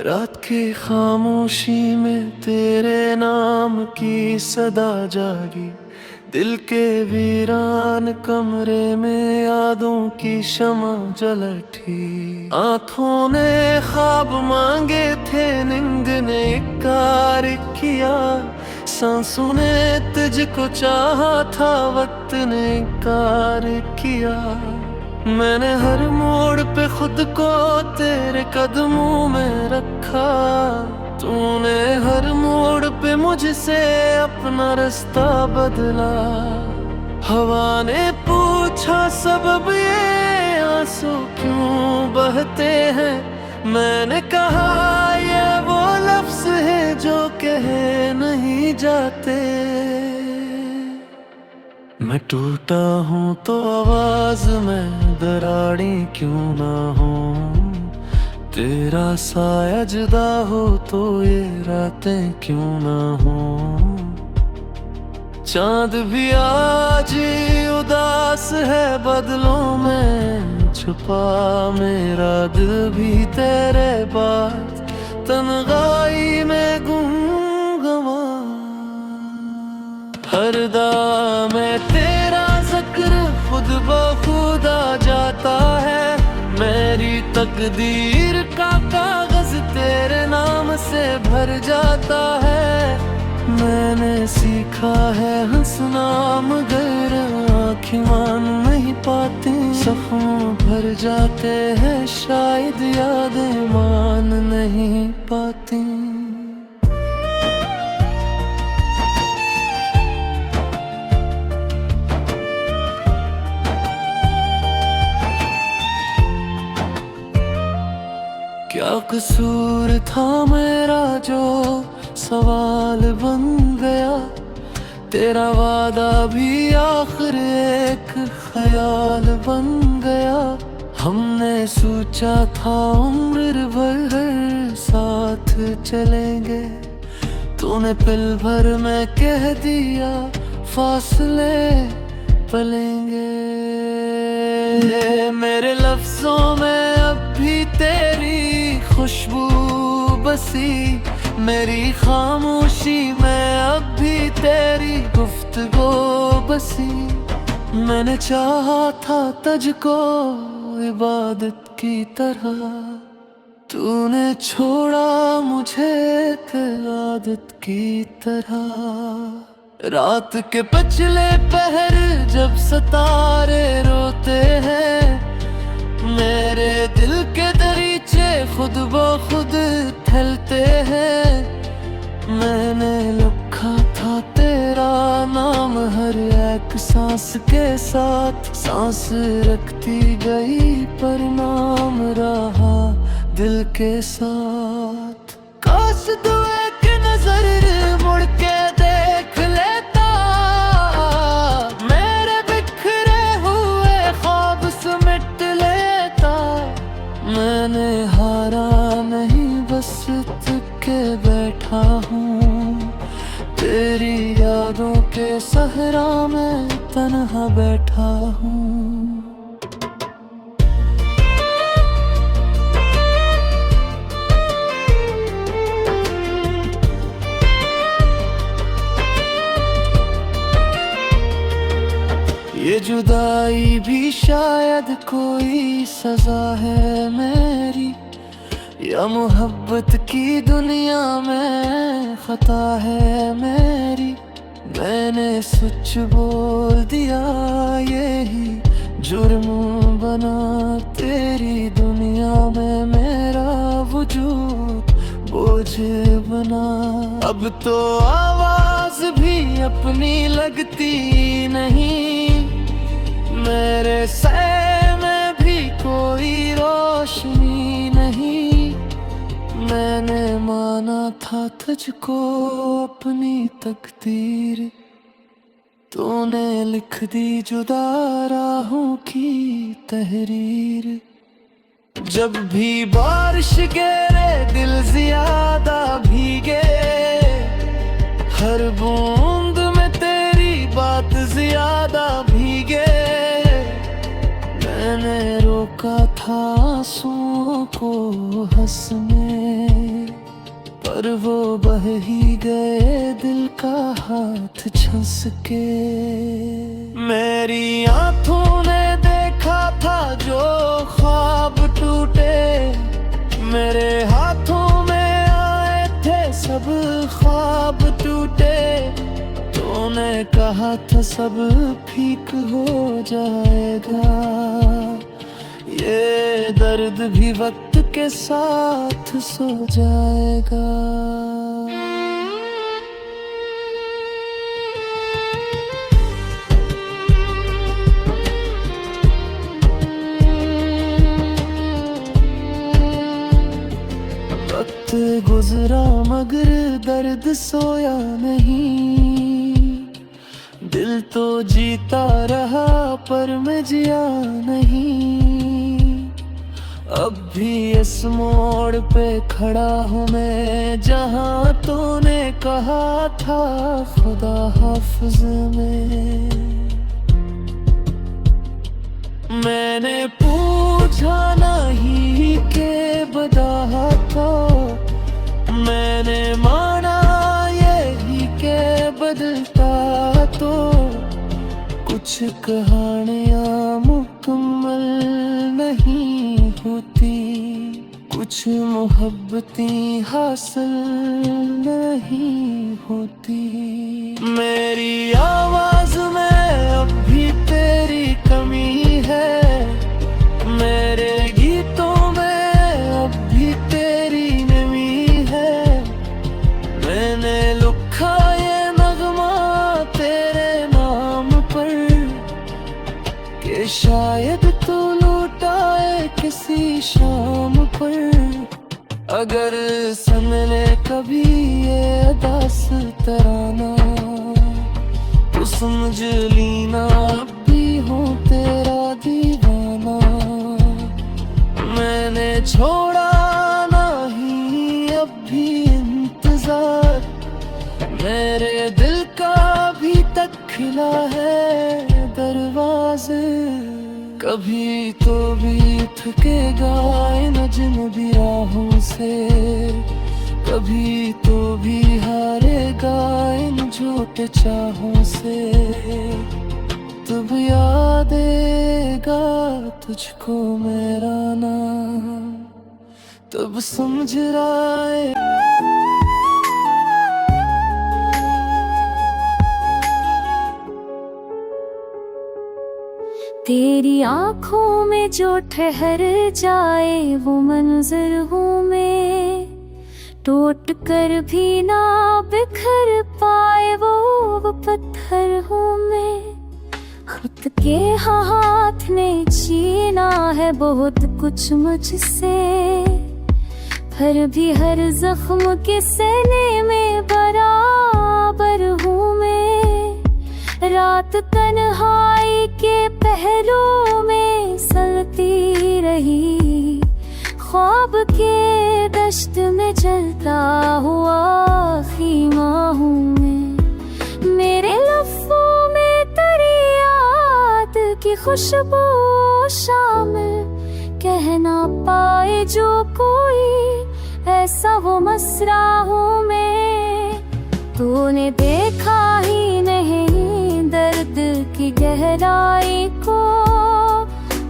रात की खामोशी में तेरे नाम की सदा जागी, दिल के वीरान कमरे में यादों की शमा जल उठी। आँखों ने ख्वाब मांगे थे, नींद ने इकरार किया, सांसों ने तुझको चाहा था, वक्त ने इकरार किया। मैंने हर मोड़ पे खुद को तेरे कदमों में रखा, तूने हर मोड़ पे मुझसे अपना रास्ता बदला। हवा ने पूछा सबब ये आंसू क्यों बहते हैं, मैंने कहा ये वो लफ्ज है जो कहे नहीं जाते। मैं टूटा हूँ तो आवाज में दराड़ी क्यों ना हो, तेरा साया जुदा हो तो ये रातें क्यों ना हो। चांद भी आज उदास है बदलों में छुपा, मेरा दिल भी तेरे बाद तन्हाई में गुमगुमा। हर दम में तेरा जिक्र खुद ब खुद आ जाता है, मेरी तकदीर का कागज तेरे नाम से भर जाता है। मैंने सीखा है हंसना मगर आँखें मान नहीं पाती, सफ़ों भर जाते हैं शायद यादें मान नहीं पाती। क्या कसूर था मेरा जो सवाल बन गया, तेरा वादा भी आखिर एक ख्याल बन गया। हमने सोचा था उम्र भर साथ चलेंगे, तूने पल भर में कह दिया फासले पलेंगे। मेरे लफ्जों में अब भी तेरी खुशबू बसी, मेरी खामोशी में अब भी तेरी गुफ्तगू बसी। मैंने चाहा था तुझको इबादत की तरह, तूने छोड़ा मुझे आदत की तरह। रात के पिछले पहर जब सितारे रोते हैं, मेरे दिल के दरीचे खुद ब खुद ठहरते हैं। मैंने लिखा था तेरा नाम हर एक सांस के साथ, सांस रखती गई पर नाम रहा दिल के साथ। काश तू एक नजर मुड़ के देख लेता, मेरे बिखरे हुए ख्वाब समेट लेता। मैंने हारा नहीं बस के बैठा हूँ, तेरी यादों के सहरा में तन्हा बैठा हूँ। ये जुदाई भी शायद कोई सजा है मेरी, या मोहब्बत की दुनिया में खता है मेरी। मैंने सच बोल दिया यही जुर्म बना, तेरी दुनिया में मेरा वजूद बोझ बना। अब तो आवाज भी अपनी लगती नहीं, मेरे सर में भी कोई रोशनी नहीं। मैंने माना था तुझको अपनी तकदीर, तूने लिख दी जुदा राहों की तहरीर। जब भी बारिश गिरे दिल ज्यादा भीगे, हर बूंद में तेरी बात ज्यादा भीगे। मैंने रोका था आंसुओं को हंसने, पर वो बह ही गए दिल का हाथ छंस के। मेरी आंखों ने देखा था जो ख्वाब टूटे, मेरे हाथों में आए थे सब ख्वाब टूटे। तूने कहा था सब ठीक हो जाएगा, ये दर्द भी वक्त के साथ सो जाएगा। वक्त गुजरा मगर दर्द सोया नहीं, दिल तो जीता रहा पर मैं जिया नहीं। अब भी इस मोड़ पे खड़ा हूँ मैं जहाँ तूने कहा था खुदा हाफिज में। मैंने पूछा नहीं के बदा था, मैंने माना यही के बदलता तो। कुछ कहानियाँ मुकम्मल नहीं होती, कुछ मोहब्बतें हासिल नहीं होती। मेरी आवाज में अब भी तेरी कमी है, मेरे गीतों में अब भी तेरी नमी है। मैंने लिखा ये नगमा तेरे नाम पर, कि शायद तू लौटाए किसी शाम पर। अगर सुनने कभी ये दास तराना, तो समझ लीना अब भी हूँ तेरा दीवाना। मैंने छोड़ा नहीं अब भी इंतजार, मेरे दिल का अभी तक खिला है दरवाजे। कभी तो भी थकेगा इन अजनबी राहों से, कभी तो भी हारेगा इन झूठे चाहों से। तब याद आएगा तुझको मेरा नाम, तब समझ रहा है। तेरी आँखों में जो ठहर जाए वो मंजर हूँ मैं, टूट कर भी ना बिखर पाए वो पत्थर हूँ मैं। खुद के हाथ ने छीना है बहुत कुछ मुझसे, फिर भी हर जख्म के सहने में बराबर हूँ मैं। रात तन्हाई के पहलू में सलती रही, ख्वाब के दश्त में जलता हुआ खीमा हूँ मैं। मेरे लफ्ज़ों में तेरी याद की खुशबू शामिल, कह ना पाए जो कोई ऐसा वो मसरा हूँ मैं। तूने देखा ही नहीं दर्द की गहराई को,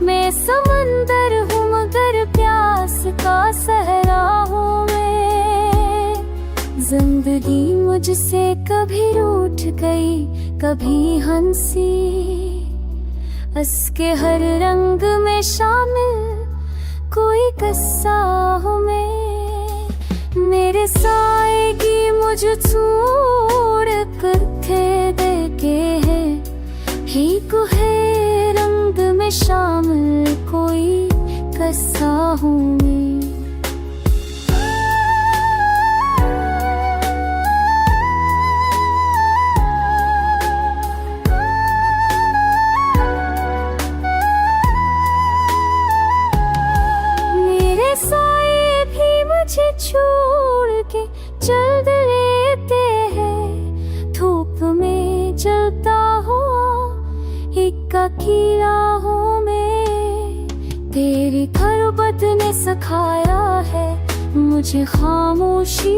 मैं समंदर हूँ मगर प्यास का सहरा हूँ मैं। जिंदगी मुझसे कभी रूठ गई कभी हंसी, इसके हर रंग में शामिल कोई किस्सा हूँ मैं। मेरे साए की मुझे छोड़ कर थे देखे है, ही को है रंग में शामिल कोई किस्सा हूँ मैं। मेरे साए भी मुझे छोड़ के चल लेते हैं, धूप में जलता हुआ एक अकेला हूँ मैं। मोहब्बत ने सिखाया है मुझे खामोशी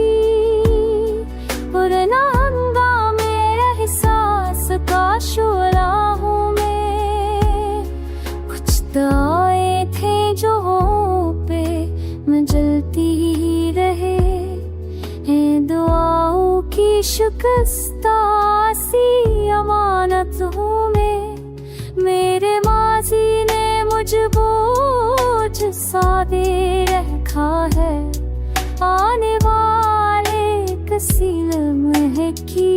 और ना हंगामे एहसास का शोला हूँ मैं। कुछ दाए थे जो पे मैं जलती ही रहे हैं, दुआओं की शिकस्ता सी अमानत हूँ मैं। मेरे माजी ने मुझ बोझ सा दे रखा है, आने वाले किसी लम्हे की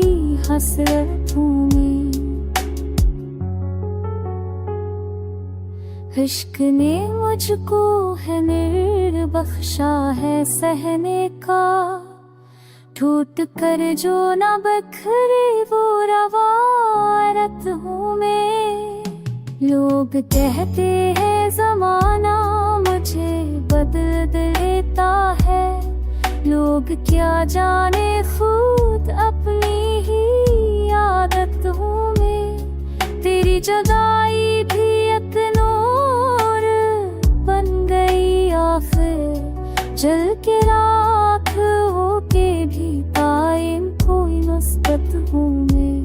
हसरत हूँ मैं। इश्क ने मुझको है निर्बख्शा है सहने का, टूट कर जो न बखरे वो रवारत हूँ मैं। लोग कहते हैं जमाना मुझे बदल देता है, लोग क्या जाने खुद अपनी ही आदत हूँ मैं। तेरी जगाई भी एक नूर बन गई आखिर, जल के राख होके भी कायम कोई मुस्बत हूँ मैं।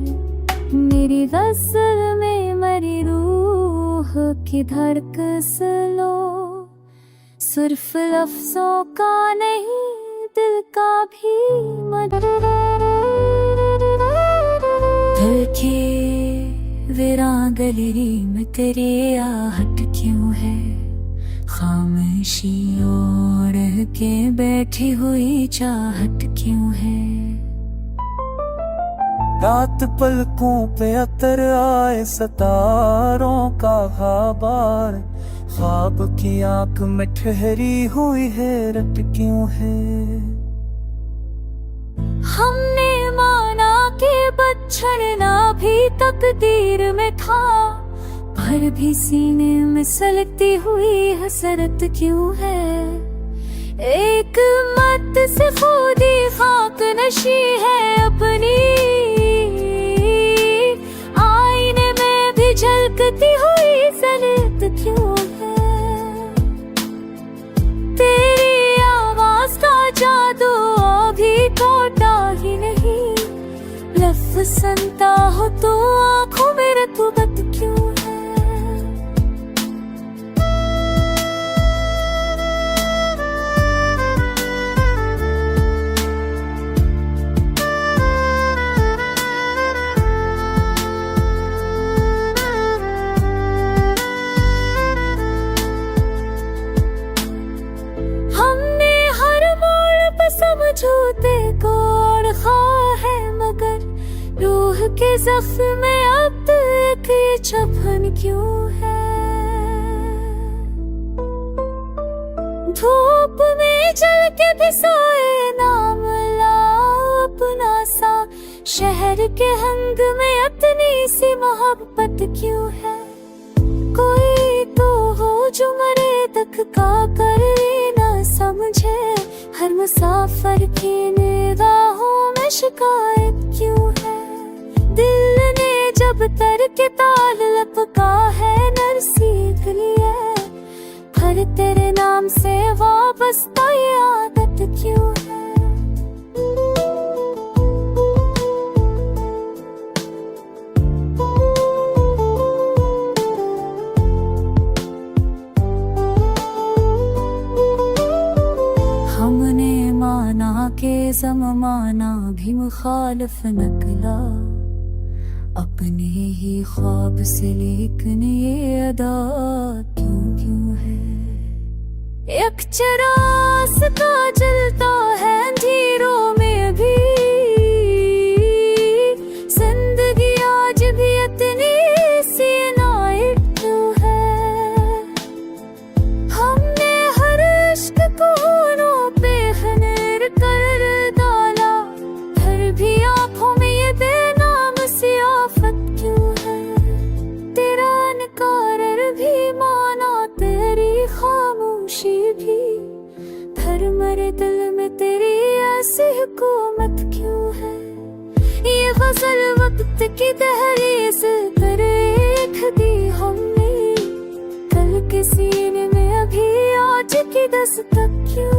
मेरी गज़ल में मरी रूह की धड़क सुनो, सिर्फ लफ्जों का नहीं दिल का भी दिल के वीरान गलिरी में तेरे आहट क्यों है, खामोशी और के बैठी हुई चाहत क्यों है। रात पलकों पे अतर आए सितारों का खाबार, ख्वाब की आंख में ठहरी हुई हैरत क्यों है। हमने माना कि बछड़ना भी तकदीर में था, पर भी सीने में सलगती हुई हसरत क्यों है। एक मत से खुदी खाक नशी है अपनी, आईने में भी झलकती हुई सनत क्यों है। तेरी आवाज का जादू अभी टूटा ही नहीं, लफ्ज़ सुनता हो तो आंखों में रतूबत क्यों है। समझौते को और खा है मगर रूह के ज़ख्म में अब तक ये छपन क्यों है। धूप में जल के भी सोए नाम ला अपना सा, शहर के हंग में इतनी सी मोहब्बत क्यों है। कोई तो हो जो मरे तक का कर ना समझे, हर मुसाफर की निगाहों में शिकायत क्यों है। दिल ने जब तर के ताल लपका है नरसीख लिए, पर तेरे नाम से वाबस्ता ये आदत क्यों है। के ज़माना भी मुखालिफ निकला, अपने ही ख्वाब से लेकिन ये अदा क्यों है। एक चरास का जलता है अंधेरों में भी, जिंदगी आज भी इतनी सी नाइट क्यों है। हमने हर इश्क को होनों पे कर डाला, फिर भी आंखों में ये बेनाम सी आफत क्यों है। तेरा इनकार भी माना तेरी खामोशी भी, फिर मेरे दिल में तेरी ऐसी हुकूमत क्यों है। ये गज़ल वक्त की दहलीज़ पर लिख दी हमने, कल के सीने में अभी आज आज की दस्तक क्यों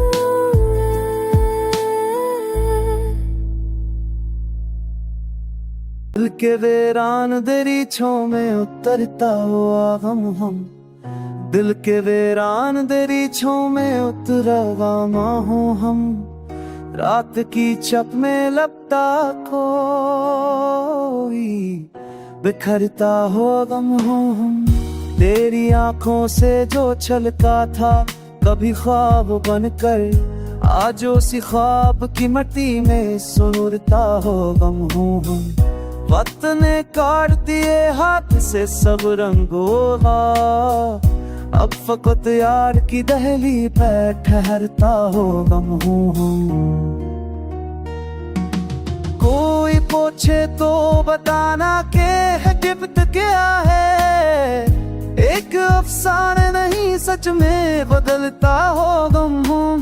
दिल के वीरान दरीछों में उतरता हुआ गम हम दिल के वीरान दरीछों में उतरा गामा हूँ हम रात की चप में लपटा कोई बिखरता हो गम हूँ हम तेरी आंखों से जो छलका था कभी ख्वाब बनकर आज उसी ख्वाब की मिट्टी में सुनता हो गम हूँ हम वक्त ने काट दिए हाथ से सब रंगों अब फकत यार की दहली पे ठहरता हो गम हूँ कोई पूछे तो बताना के है गिफ्ट क्या है एक अफसाने नहीं सच में बदलता हो गम हूँ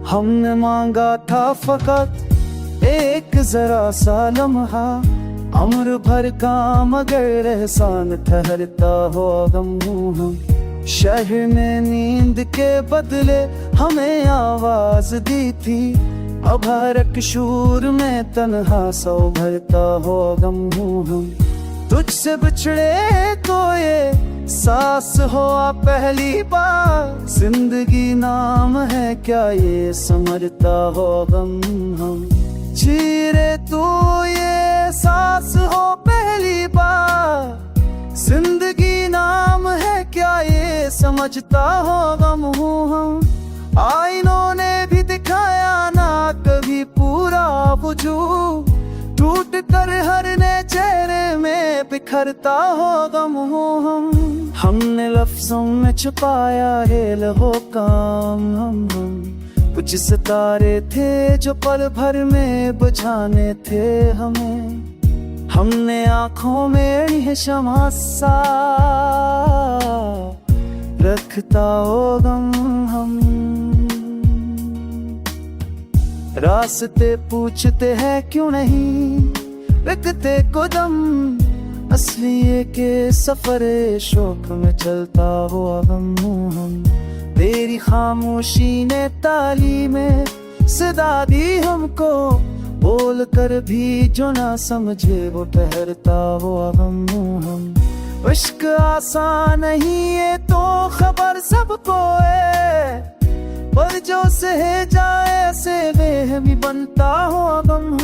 हमने मांगा था फकत एक जरा सा लम्हा उम्र भर का मगर एहसान ठहरता हो गम हूँ शहर ने नींद के बदले हमें आवाज दी थी अब हर एक शूर में तन्हा सो भरता हो गम हूँ तुझसे बिछड़े तो ये सास हो पहली बार जिंदगी नाम है क्या ये समझता हो गम हम चीरे तू ये सास हो पहली बार जिंदगी नाम है क्या ये समझता हो गम हूँ हम आईनों ने भी दिखाया ना कभी पूरा वजूद टूट कर हर नए चेहरे में बिखरता हो गम हूँ हमने लफ्जों में छुपाया है लहो काम हम कुछ सितारे थे जो पल भर में बुझाने थे हमें हमने आंखों में है शमा सा रखता हो गम हम रास्ते पूछते हैं क्यों नहीं रखते कदम असली ये के सफरे शौक में चलता हुआ गम हम तेरी खामोशी ने ताली में सदा दी हमको बोल कर भी जो ना समझे वो ठहरता हुआ गम हम इश्क आसान नहीं है तो खबर सबको है पर जो सहे जाए ऐसे बेहमी बनता हो गम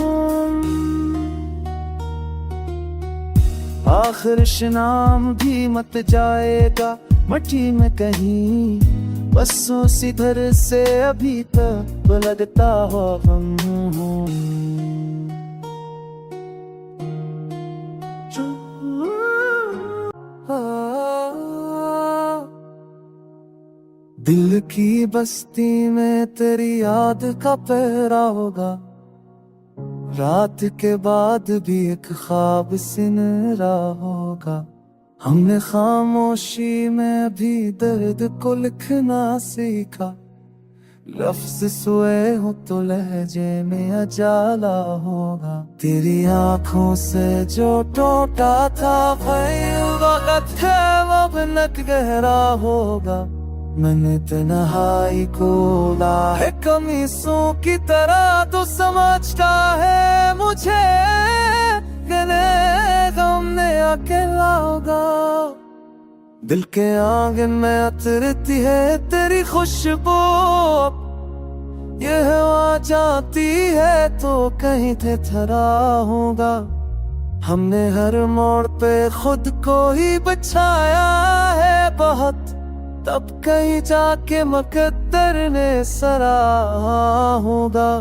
आखिर शनाम भी मत जाएगा मट्टी में कहीं बस उसी घर से अभी तक लगता हो गम दिल की बस्ती में तेरी याद का पहरा होगा रात के बाद भी एक ख्वाब सिनरा होगा हमने खामोशी में भी दर्द को लिखना सीखा लफ्ज सोए हो तो लहजे में अजाला होगा तेरी आंखों से जो टूटा था वक्त है वो भिनक गहरा होगा मैंने तन्हाई को है कमीसों की तरह तो समझता है मुझे गले गम ने अकेला होगा दिल के आंगन में उतरती है तेरी खुशबू ये हवा जाती है तो कहीं थे थरा होगा हमने हर मोड़ पे खुद को ही बचाया है बहुत तब कहीं जाके मुकद्दर ने सराहा होगा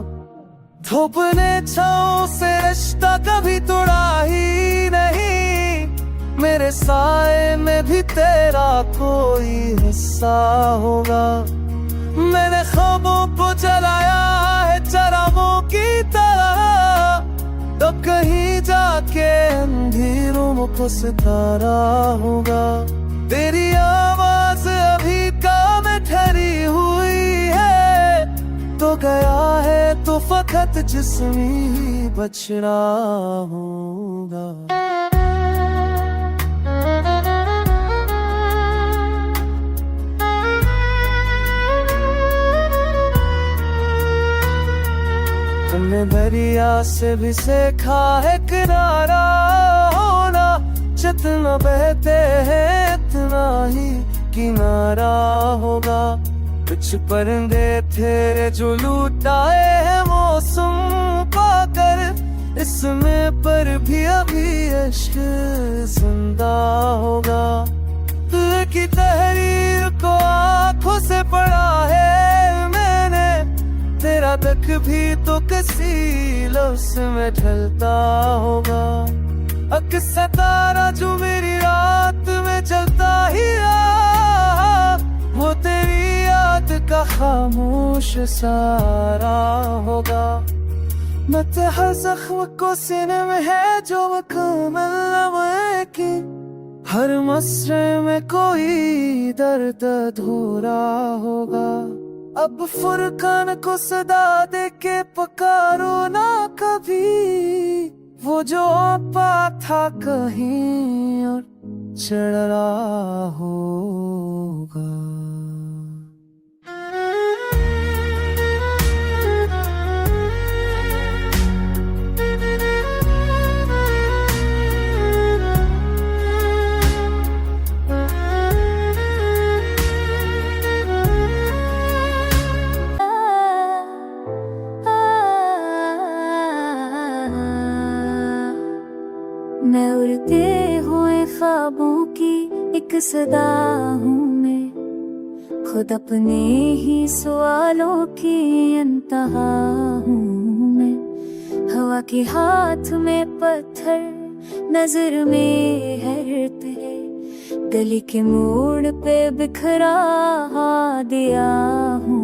धूप ने छाँव से रिश्ता कभी तोड़ा ही नहीं मेरे साए में भी तेरा कोई हिस्सा होगा मैंने ख्वाबों को जलाया है चरागों की तरह तो कहीं जाके अंधेरों में सितारा होगा तेरी आवाज अभी काम ठहरी हुई है वक्त जिस्मी बचना होगा। तुमने दरिया से भी सीखा है किनारा होना, जितना बहते हैं इतना ही किनारा होगा। कुछ परिंदे थे जो लूटाए हैं मौसम पाकर, इसमें पर भी अभी इश्क जिंदा होगा। दिल की तहरीर को आंखों से पढ़ा है मैंने, तेरा तक भी तो किसी लफ्ज़ में ढलता होगा। अक्सर तारा जो मेरी रात में जलता ही रहा, वो तेरी याद का खामोश सारा होगा। मत हर जख्म को सीने में है जो मुकम्मल लम्हे की, हर मसरे में कोई दर्द अधूरा होगा। अब फुरकान को सदा दे के पुकारो ना कभी, वो जो आपा था कहीं और चढ़ रहा होगा। मैं उड़ते हुए ख्वाबों की एक सदा हूँ मैं, खुद अपने ही सवालों की इंतहा हूँ मैं। हवा के हाथ में पत्थर, नजर में है तेरे, गली के मोड़ पे बिखरा दिया हूँ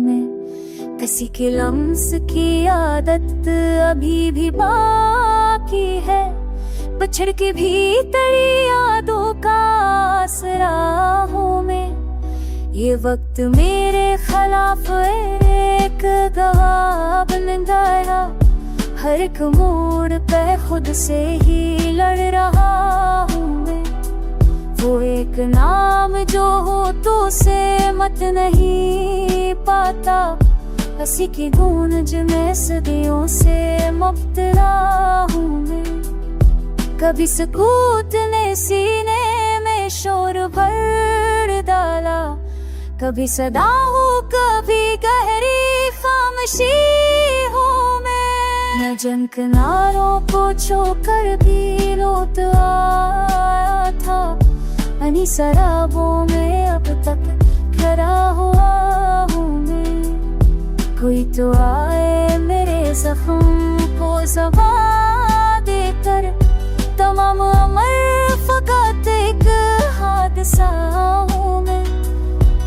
मैं। किसी के लम्स की आदत अभी भी बाकी है, पछड़ के भीतर यादों का आसरा हूँ मैं। ये वक्त मेरे खिलाफ एक गवाह बन गया, हर एक मोड़ पे खुद से ही लड़ रहा हूँ मैं। वो एक नाम जो हो तो से मत नहीं पाता, हंसी की गूंज में सदियों से मुब्तला हूँ मैं। कभी सकूत ने सीने में शोर भर डाला, कभी सदा हूँ कभी गहरी खामोशी हूँ मैं। न जन किनारों को छोकर भी रोत आया था, अनी शराबों में अब तक खड़ा हुआ हूँ मैं। कोई तो आए मेरे जख्म को ज़बा देकर, तमाम अमर फकत एक हादसा हूँ मैं।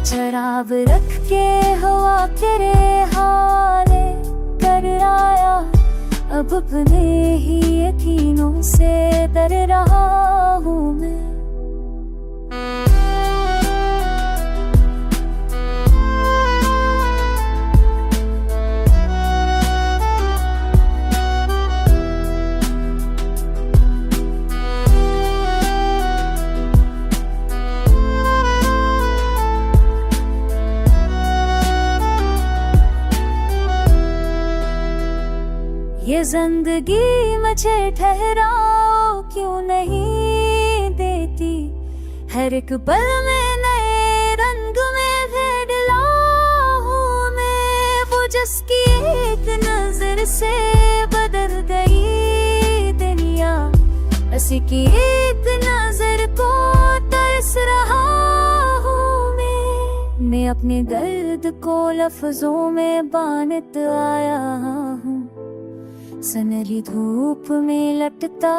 शराब रख के हवा तेरे हाले कर आया, अब अपने ही यकीनों से डर रहा हूँ मैं। ये जिंदगी मुझे ठहराओ क्यों नहीं देती, हर एक पल में नए रंग में ढला हूँ मैं। वो जिसकी एक नजर से बदल गई दुनिया, उसी की एक नजर को तरस रहा हूँ मैं अपने दर्द को लफ्जों में बांध आया हूँ, सनहरी धूप में लटता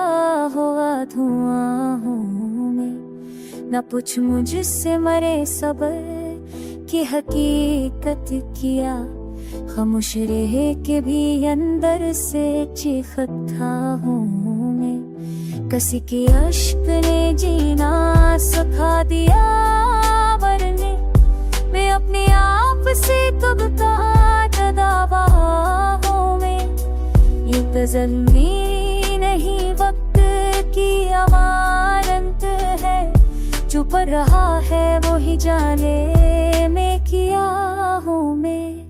हुआ धुआं हूँ मैं। न पूछ मुझसे मरे सबर की हकीकत किया, खामोश रह के भी अंदर से चीखता हूँ मैं। किसी के अश्क ने जीना सिखा दिया, वरने मैं अपने आप से कब का जुदा हूँ गजल मेरी नहीं वक्त की अमानत है, चुप रहा है वो ही जाने मैं किया हूँ मैं।